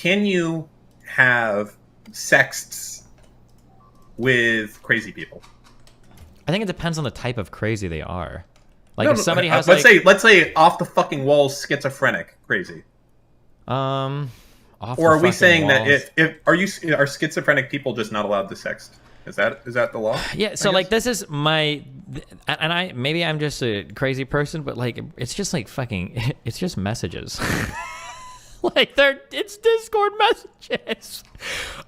can you have sexts with crazy people? I think it depends on the type of crazy they are. Like No, if somebody has let's say off the fucking walls schizophrenic crazy. Off Or the are we fucking saying walls. that are schizophrenic people just not allowed to sext? Is that the law? Yeah, so like this is my, and I'm just a crazy person, but like it's just like fucking, it's just messages. Like it's Discord messages.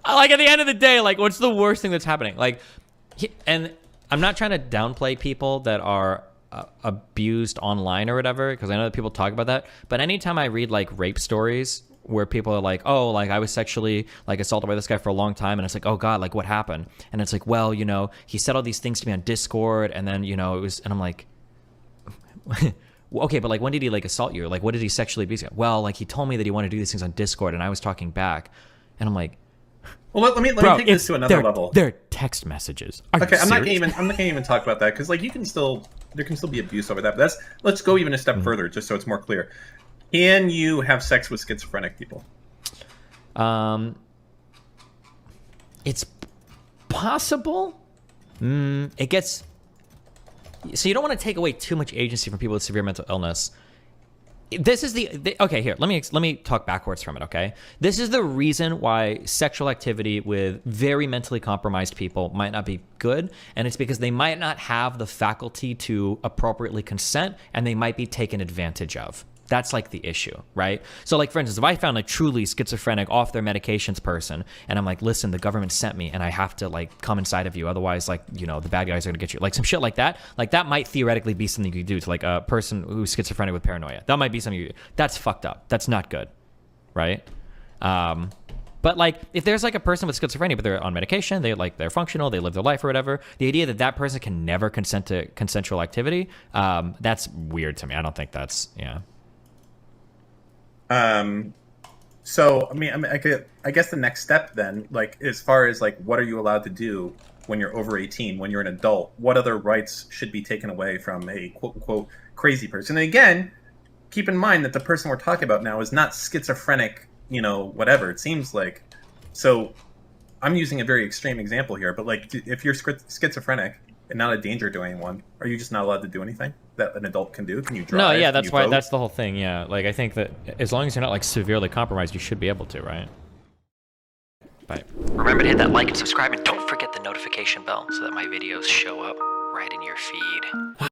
Like at the end of the day, like what's the worst thing that's happening? Like, and I'm not trying to downplay people that are abused online or whatever, because I know that people talk about that. But anytime I read like rape stories where people are like, oh, like I was sexually like assaulted by this guy for a long time, and it's like, oh God, like what happened? And it's like, well, you know, he said all these things to me on Discord, and then, you know, it was, and I'm like, okay, but like when did he like assault you? Or like what did he sexually abuse you? Well, like he told me that he wanted to do these things on Discord, and I was talking back, and I'm like, well, let me take this to another level. They're text messages. Okay, I'm not gonna even talk about that, because like there can still be abuse over that. But let's go even a step further, just so it's more clear. Can you have sex with schizophrenic people? It's possible. It gets, so you don't want to take away too much agency from people with severe mental illness. This is okay, here, let me talk backwards from it, okay? This is the reason why sexual activity with very mentally compromised people might not be good, and it's because they might not have the faculty to appropriately consent, and they might be taken advantage of. That's like the issue, right? So like, for instance, if I found a truly schizophrenic off their medications person, and I'm like, listen, the government sent me and I have to like come inside of you, otherwise, like, you know, the bad guys are gonna get you, like some shit like that might theoretically be something you could do to like a person who's schizophrenic with paranoia. That might be something that's fucked up. That's not good, right? But like, if there's like a person with schizophrenia, but they're on medication, they're functional, they live their life or whatever, the idea that that person can never consent to consensual activity, that's weird to me. I don't think that's, yeah. So I guess the next step then, like as far as like what are you allowed to do when you're over 18, when you're an adult, what other rights should be taken away from a quote unquote crazy person? And again, keep in mind that the person we're talking about now is not schizophrenic, you know, whatever it seems like. So I'm using a very extreme example here, but like if you're schizophrenic and not a danger to anyone, are you just not allowed to do anything that an adult can do? Can you drive? No, yeah, that's why, that's the whole thing, yeah. Like, I think that as long as you're not, like, severely compromised, you should be able to, right? Bye. Remember to hit that like and subscribe, and don't forget the notification bell so that my videos show up right in your feed.